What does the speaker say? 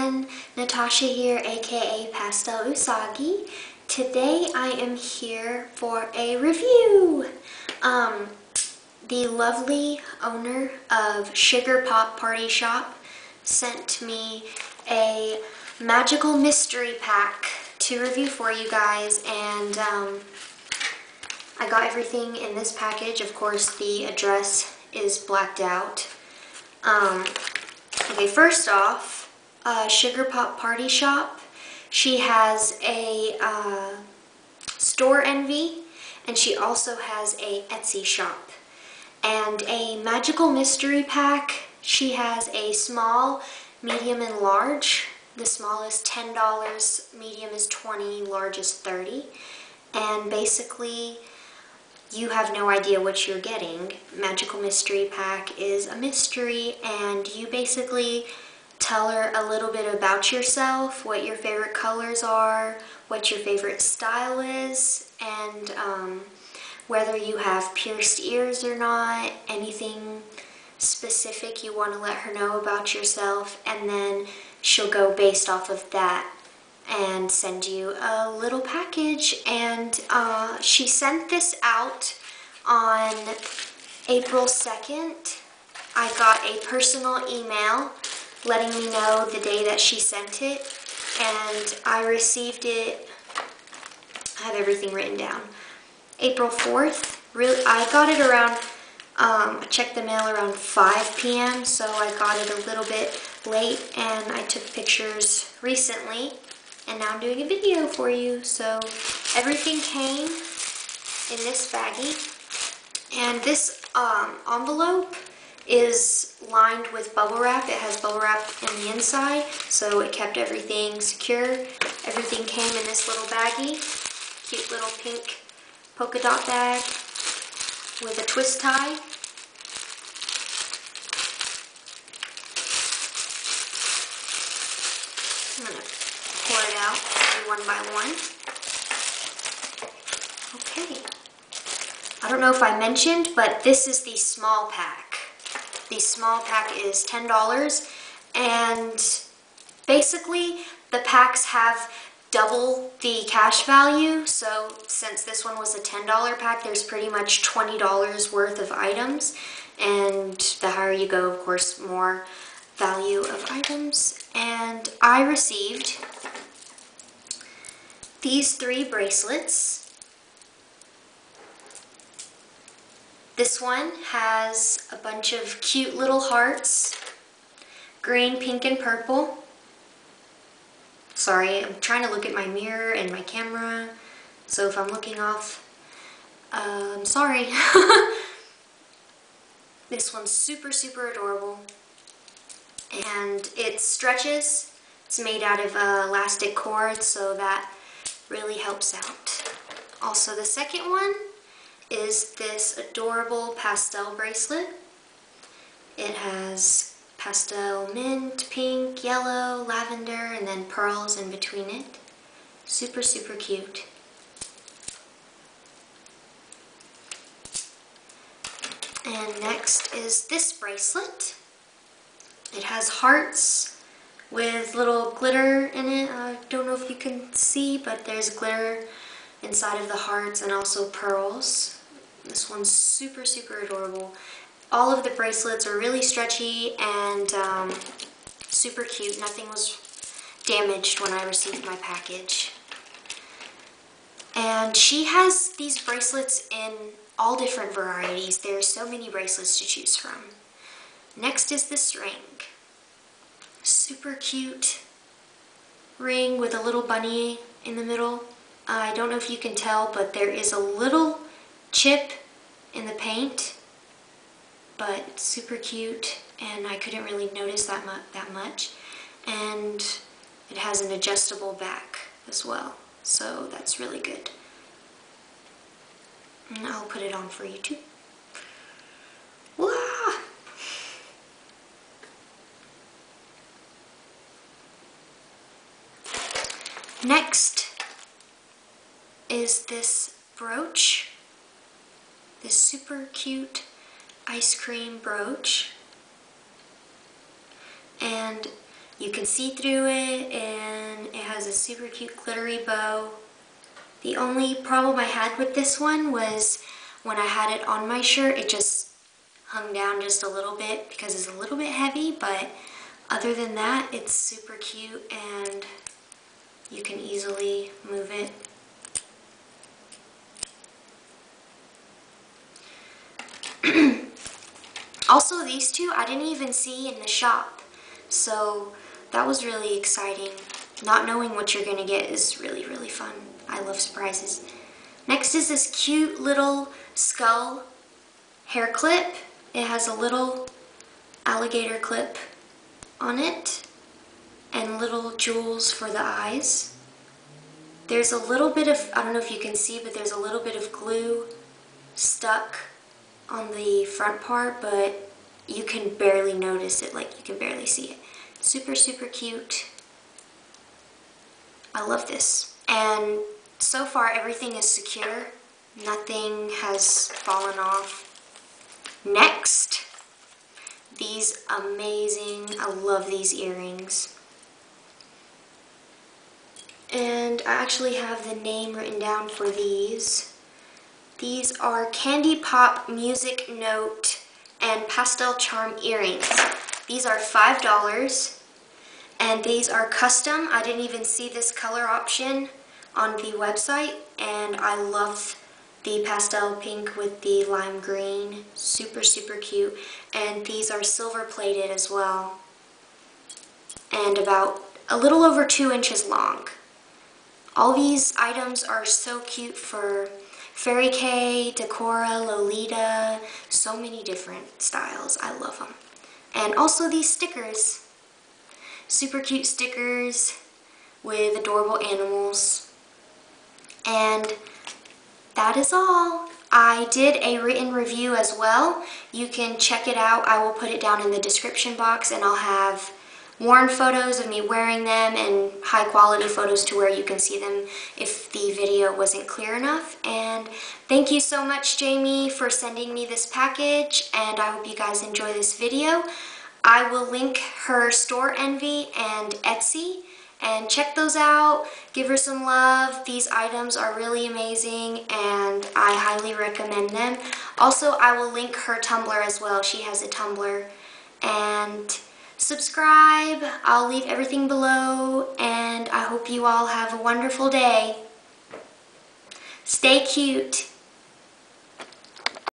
everyone, Natasha here, aka Pastel Usagi. Today I am here for a review. The lovely owner of Sugar Pop Party Shop sent me a magical mystery pack to review for you guys, and I got everything in this package. Of course, the address is blacked out. Okay, first off, Sugar Pop Party Shop. She has a store envy, and she also has a Etsy shop. And a magical mystery pack. She has a small, medium, and large. The small is $10, medium is $20, large is $30. And basically, you have no idea what you're getting. Magical Mystery Pack is a mystery, and you basically tell her a little bit about yourself, what your favorite colors are, what your favorite style is, and whether you have pierced ears or not, anything specific you want to let her know about yourself, and then she'll go based off of that and send you a little package. And she sent this out on April 2nd. I got a personal email letting me know the day that she sent it, and I received it. I have everything written down. April 4th. I got it around, I checked the mail around 5 p.m., so I got it a little bit late, and I took pictures recently, and now I'm doing a video for you. So everything came in this baggie, and this envelope is lined with bubble wrap. It has bubble wrap in the inside, so it kept everything secure. Everything came in this little baggie, cute little pink polka dot bag with a twist tie. I'm going to pour it out one by one. Okay. I don't know if I mentioned, but this is the small pack. The small pack is $10, and basically the packs have double the cash value. So since this one was a $10 pack, there's pretty much $20 worth of items, and the higher you go, of course, more value of items. And I received these 3 bracelets. This one has a bunch of cute little hearts, green, pink, and purple. Sorry, I'm trying to look at my mirror and my camera, so if I'm looking off, I'm sorry. This one's super, super adorable, and it stretches. It's made out of elastic cord, so that really helps out. Also, the second one is this adorable pastel bracelet. It has pastel mint, pink, yellow, lavender, and then pearls in between it. Super, super cute. And next is this bracelet. It has hearts with little glitter in it. I don't know if you can see, but there's glitter inside of the hearts, and also pearls. This one's super, super adorable. All of the bracelets are really stretchy and super cute. Nothing was damaged when I received my package. And she has these bracelets in all different varieties. There's so many bracelets to choose from. Next is this ring. Super cute ring with a little bunny in the middle. I don't know if you can tell, but there is a little chip in the paint, but it's super cute, and I couldn't really notice that much. And it has an adjustable back as well, so that's really good. And I'll put it on for you too. Wah! Next is this brooch. This super cute ice cream brooch. And You can see through it, and it has a super cute glittery bow. The only problem I had with this one was when I had it on my shirt, it just hung down just a little bit because it's a little bit heavy, but other than that, it's super cute and you can easily move it. Also, these two I didn't even see in the shop, so that was really exciting. Not knowing what you're gonna get is really, really fun. I love surprises. Next is this cute little skull hair clip. It has a little alligator clip on it and little jewels for the eyes. There's a little bit of, I don't know if you can see, but there's a little bit of glue stuck on the front part, but you can barely notice it, like you can barely see it. Super, super cute. I love this. And so far everything is secure. Nothing has fallen off. Next, these amazing, I love these earrings. And I actually have the name written down for these. These are Candy Pop Music Note and Pastel Charm earrings. These are $5 and these are custom. I didn't even see this color option on the website, and I love the pastel pink with the lime green. Super, super cute. And these are silver plated as well, and about a little over 2 inches long. All these items are so cute for Fairy Kay, Decora, Lolita, so many different styles. I love them. And also these stickers. Super cute stickers with adorable animals. And that is all. I did a written review as well. You can check it out. I will put it down in the description box, and I'll have worn photos of me wearing them and high quality photos to where you can see them if the video wasn't clear enough. And thank you so much, Jamie, for sending me this package, and I hope you guys enjoy this video. I will link her Store Envy and Etsy, and check those out. Give her some love. These items are really amazing and I highly recommend them. Also, I will link her Tumblr as well. She has a Tumblr. And subscribe. I'll leave everything below, and I hope you all have a wonderful day. Stay cute.